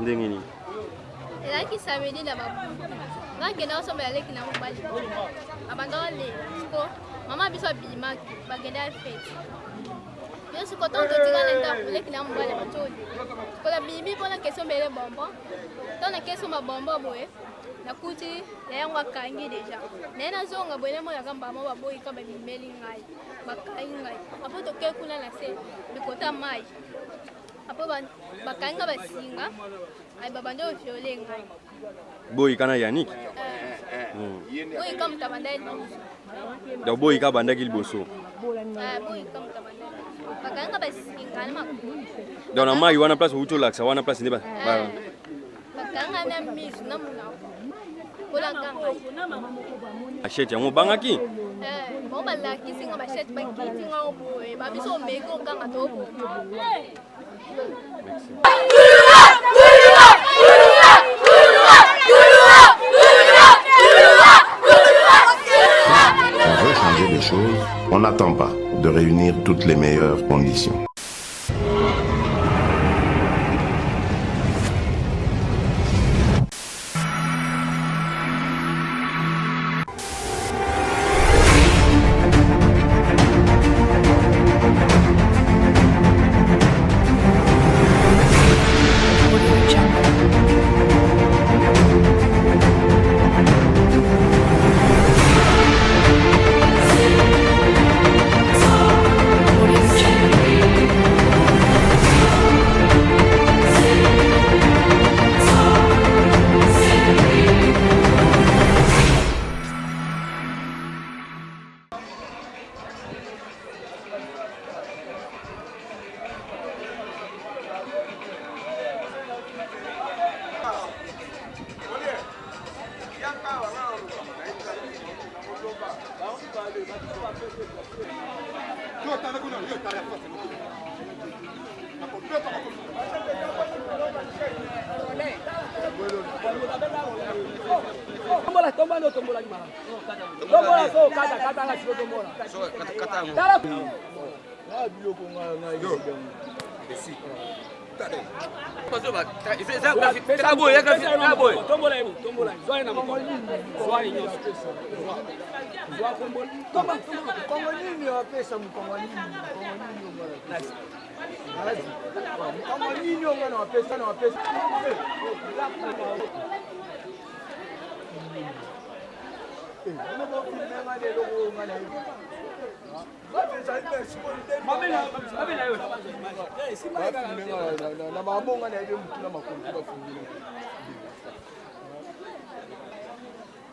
Ndengini. Ela que sabe de levar. Lá que nós somos ali que não vai. Abandona ali. Mamãe bisou bima, bagulho feito. Eu sou content de tirar l'entendre pour les qui n'ont pas les motos. Pour la bibi pour la question belle bonbon. Dans la question ma bonbon boy. La kuti ya ngwa kangi déjà. Nena zonga boy le mo la kamba mo boy ka ba bimeli ngai. Ba kai ngai. Apo to ke kuna na se. Bikota mai. Apo ba kanga ba singa. Ai baba ndo fiole ngai. Boy kana Yannick. Boy comme tabandai. Da boy ka banda kilboso. Boy comme tabandai. Bakanga ba singa na makuru. Dona mai wana place ucho laksa wana place ndiba. Bakanga na misu na muna. Bola kanga. Achete yango bangaki. Bon ba la kisi nga ba chete ba kiti nga oboe. Ba biso meko kanga to obo. On veut changer les choses, on n'attend pas de réunir toutes les meilleures conditions.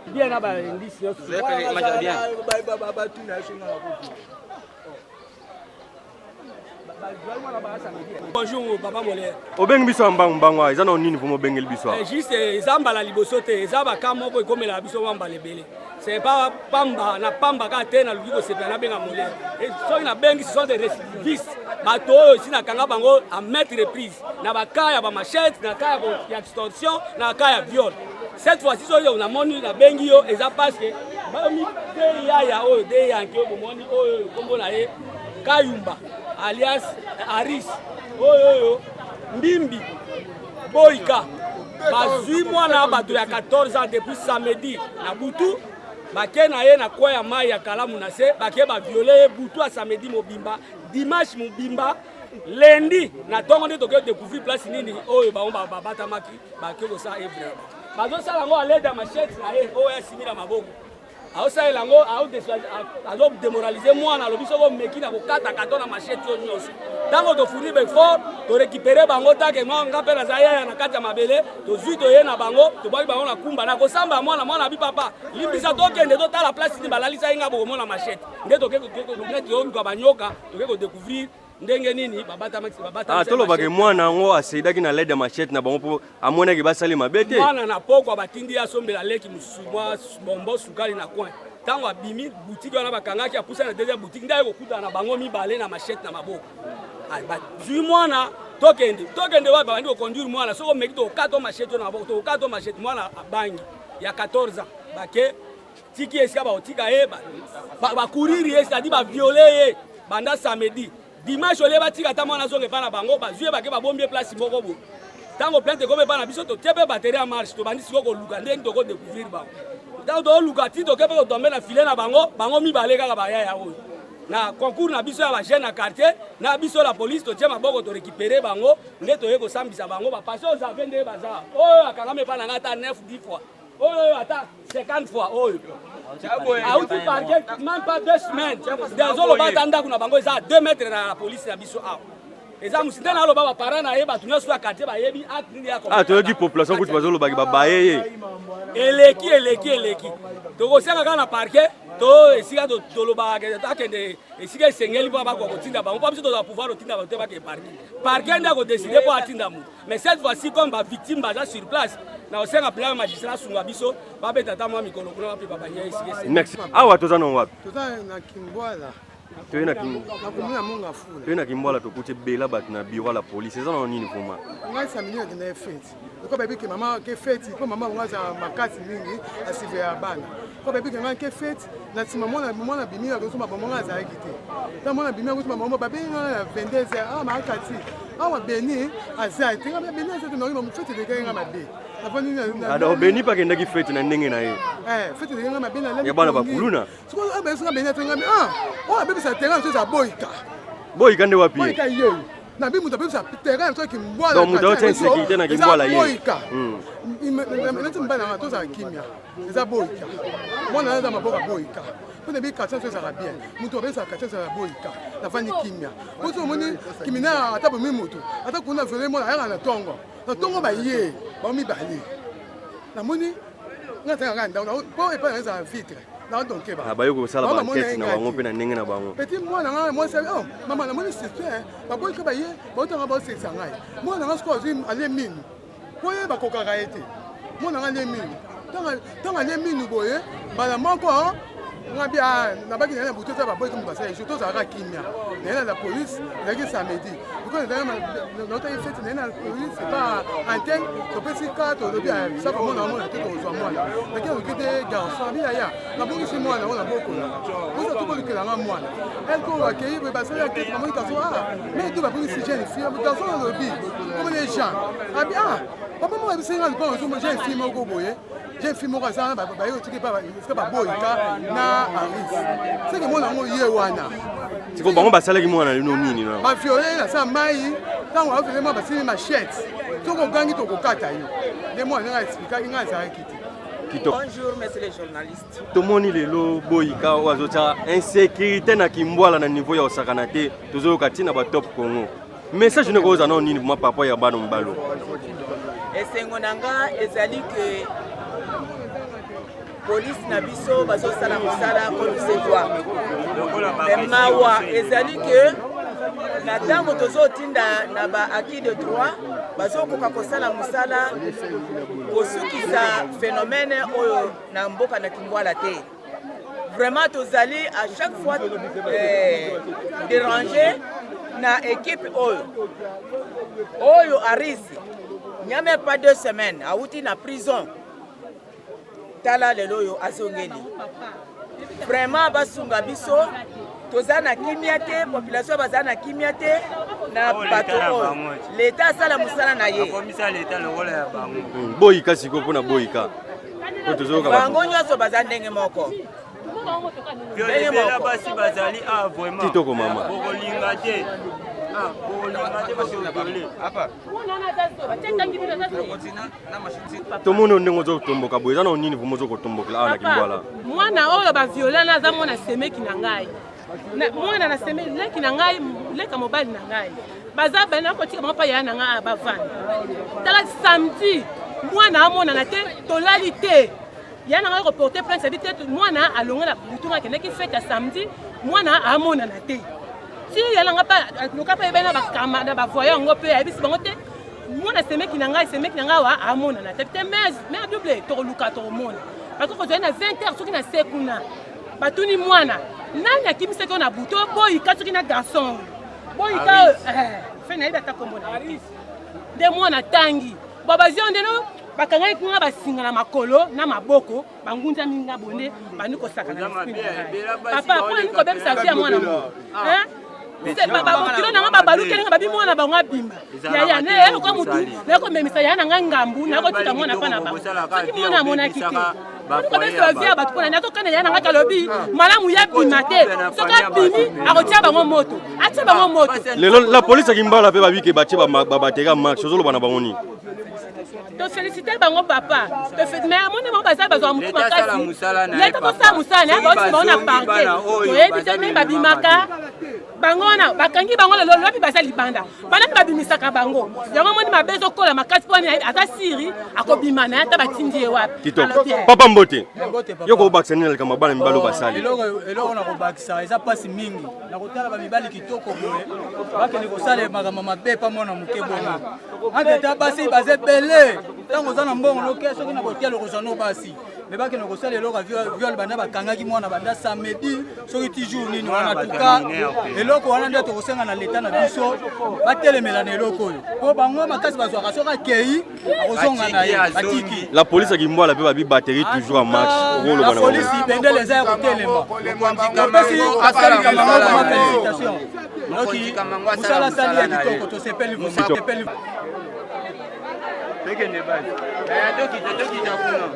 Bien là-bas, bonjour, papa Molé. Obeng biso mbangwa, ils ont nini pour mo bengel biso. Juste zamba la libosote, zamba kamo ko comme la biso wamba lebele. C'est pas pamba na pamba ka tena luki ko sepela na benga Molé. Et so na bengi ce sont des récidivistes. Bato aussi na kanga bango à mettre reprise. Na bakaya ba machette, na kaya ya extorsion, na kaya viol. Cette fois-ci on a moni na bengi yo eza parce que ba mi de ya o de ya nke bo moni o kombo na ye Kayumba alias Aris oyo Mbimbi Boyka bazui mwana bato ya 14 ans depuis samedi na butu bake na ye na kwa ya mai ya kalamu na se bake ba violer butu a samedi mobimba dimanche mobimba lundi na tongo nde toke découvrir place nini oyo ba bata maki bake ko sa evre bazo sala ngo aleda machette na ye oyo asimira maboko aosa elango azo démoraliser mwana alobi soko meki na kokata kato na machette yo nyonso tango to fournir befort to récupérer bango take nga pe na zaya na kati ya mabele to zui to ye na bango to baki bango na kumba na kosamba mwana bi papa limbisa tokende to tala place ni balalisa inga boko mona machette nde toke yo ngwa banyoka toke ko découvrir ndenge nini babata maxi babata tolo bake mwana ngo aseidaki na lede machette na bango po amona ki basali mabete mwana na poko batindi ya sombela leki musumwa bombo sukali na coin tango abimi boutique wana bakangaki apusa na deuxième boutique ndaye kokuta na bango mibale na machette na maboko zui mwana tokende wa bandi ko conduire mwana soko meki to kato machette na maboko to kato machette mwana abangi ya 14 ans bake batiki esika baotika ye bakuriri ye c'est-à-dire baviole ye banda samedi dimanche ole batika ata mwana zonge pa na bango bazwi bake babombie place moko bo ntango plainte ekomi epa na biso totie mpe bateri ya marche tobandi siko koluka ndenge tokodécouvrir bango ntango toluka ti toke mpe kotombe na file na bango mibale kaka bayaya oyo na concours na biso ya bajeune na quartier na biso la police totie maboko torécupere bango nde toye kosambisa bango bapase ozave nde baza oyo akangami epa nanga ata 9-10 fois oyo ata 50 fois oyo auti parke même pas 2 semaines dezoloba ata ndako na bango eza 2 mètres na la police na biso awa eza musinde na loba bapara na ye bato nyonso ya quartier bayebi acte ya toyoki population kuti bazolobaki babaye ye eleki tokosenga kaka na parke to esika tolobaka akende esika esengeli mpo bakoka kotinda bango mpo biso tozala pouvoir otinda bato te bake parke nde akodeside mpo atinda moto mais cette fois-ci comme bavictime baza sur place na osenga mpena magistrat asunga biso babeta ata mwa mikolo kuna bape babanya esika merci awa toza na wapi toza na Kimbwala toye na Kimbwala tokuti bela bato na bureau la police eza na nini vuma ngai samedi akenda ye fete ko babi ke mama ke fete ko mama ngaza makasi mingi asive ya bana ko babi ke ngai ke fete na nsima mwana bimi ya kozuma bango ngaza ayaki te ta mwana bimi ya kozuma bango babi ngai na 22h makati awa beni aza te ngai beni aza te na ngoma fete de ngai mabe alors beni pa kendaki fete na ndenge na ye fete de ngai mabe na ya bana bakuluna siko abesinga beni atenga oh abebisa terrain so za boyika nde wapi boyika ye na bi mutu abebisa terrain so Kimbwala donc mutu aotya insécurité na Kimbwala ye boyika neti mbana nga tozala kimia eza boyika mwana aza maboka boyika mpona bi quartier so ezala bien mutu abebisa quartier ezala boyika navandi kimia poso omoni kimina ata bomi mutu ata kuna viole mwana ayaka na tongo baye bamibale namoni nga tengaka ndako po epai na ezala vitre bayo kosala bankete na bango mpe na ndenge na bango petit mwana nga mwasi mama namoni sister baboyika baye baotanga baosekisa ngai mwana nga siko azwi ale minu po ye bakokaka ye te mwana nga ale minu ntango ale minu boye mbala moko nga bia nabaki na ye na butu eza baboyika mo basala ejour tozalaka kimia na ye na la police ezalaki samedi biko naotaki fete na ye na police epa antenne topesi ka tolobi saka mwana wamona te tozwa mwana naki oki te garçon abi yaya nabongisi mwana ngo nabokola oza tokolukelanga mwana elko akei boye basali akete bamoni garçon mais to babongisi jeune fille garçon alobi komone jean abi papa moko abisenga lipa ozomo jeune fille moko boye jeune fille moko aza baye otiki esika baboyika na aris seke mwana yango ye wana siko bango basalaki mwana lino nini baviole nasala mai ntango aviole mwa basili machete tokogangi tokokata yo nde mwana ndenge aexplikaki ngai azalaki te Bonjour, messieurs les journalistes. Tomoni lelo boyika wazota insécurité na Kimbwala na niveau ya osakana te tozoyoka tina ba top Congo message ne koza na nini mwa papa ya bana mbalo esengo nanga ezali que police na biso bazosala mosala comme se doit mawa ezali que na ntango tozotinda na ba acquis de droit bazokoka kosala mosala kosukisa phénomène oyo na mboka na Kimbwala te vraiment tozali à chaque fois déranger na équipe oyo arisi il n'y a même pas 2 semaines auti na prison tala lelo yo azongeli vraiment basunga biso toza na kimia te population baza na kimia te na bato oyo leta asala mosala na ye boyika siko mpona boyika bango nyonso baza ndenge moko basi bazali kitoko mama tomono ndenge ozokotomboka boye eza na nini vumo ozokotombokela awa na Kimbwala mwana oyo baviolana aza mwana semeki na ngai mwana na semeki leki na ngai leka mobali na ngai baza bana kotika bango pa yaya na ngai bavanda tala samedi mwana amonana te tolali te ya na ngai reporter plainte sabi te mwana alongela butu akendaki fete ya samedi mwana amonana te ti yalanga pa loka pa ebena bakama na bavoya yango mpe ayebisi bango te mwana semeki na ngai wa amonana te te mais double tokoluka tokomona bakoko ozali na 20h soki na se kuna batuni mwana nani akimisaki oyo na butu boyika soki na garçon boyika fe na yebi ata kombo na nde mwana tangi babazio ndeno bakanga ikunga basinga na makolo na maboko bangunza minga bonde baniko sakana papa pour niko bebisa fia mwana mo hein bakilo nanga babalukelinga babimwana bango abimba yaya ne eloko mutu nakomemisa ya nanga ngambu nakotika mwana mpa na bango soki mwana amonaki te niko bebisa bavia bato mpona nakokana ya nanga kalobi malamu ya bima te soki abimi akotia bango moto atia bango moto lelo la police akimbala mpe babike batie babateka max ozoloba na bango nini to féliciter bango papa to fait mais amone mo bazali bazwa mutu makasi leta kosa musana ya bauti baona parke toyebi te me babimaka bango wana bakangi bango lelo lobi bazali banda bana babimisaka bango yango moni mabezo kola makasi poni ata siri akobima na ata batindi ye wapi papa Mbote yoko obakisa nini kama bana mibalo basali eloko na kobakisa eza pasi mingi na kotala bamibali kitoko boye bakende kosala makambo mabe pa mwana moke boye angeta basi baze bele ntango oza na mbongo noke soki na kotia lokozwa no basi me bakende kosala eloko viole banda bakangaki mwana banda samedi soki ti jour nini wana tuka eloko wana nde tokosenga na leta na biso batelemela na eloko oyo mpo bango makasi bazwaka soki akei akozonga na ye batiki la police akimbwala mpe babi batterie toujours en marche la police ibendele eza ya kotelema opesi asalika bango ma félicitation noki mosala sali ya kitoko tosepeli vosepeli tekende basi tokita kuna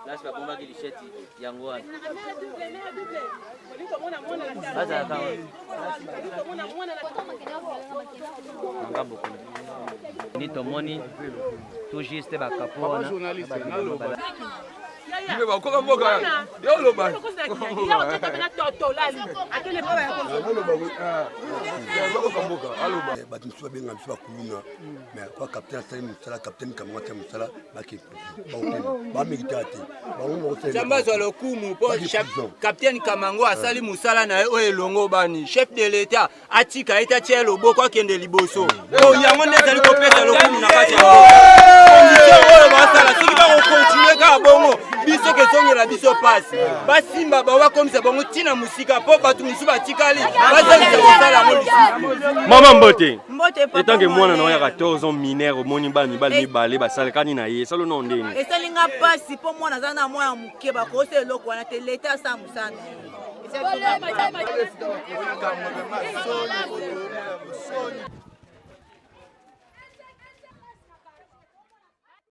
Là, c'est pas pour qu'il chète yango. Ni tomoni tout juste ba kapo na journaliste na loba. Ibe ba ko mboka. Yo loba. Ya oteka na totolali. Akele baba ya ko. Loba mboka. Aloba. Ba tumsuba benga msuba kuluna. Mais kwa capitaine Sali Musala capitaine Kamwa Sali Musala baki. Ba militaire. Ba mo ko Chamba zo le kumu po capitaine Kamango asali musala na o elongo bani chef de l'état atika eta tielo boko kende liboso. O yango ndezali ko pesa le kumu na kati yango. Condition ba sala siki ba ko continuer ka bongo biso ke songela biso pasi. Ba simba ba wa comme ça bongo tina musika po ba tumisuba tikali. Ba zali ko sala mo. Mama Mbote. Etant que mwana na ya 14 ans mineur moni ba mibali mibale ba sala kani na ye salo no ndeni. Esalinga pasi po mwana zana moya muke ba ko se loko na te leta sa musana. Soni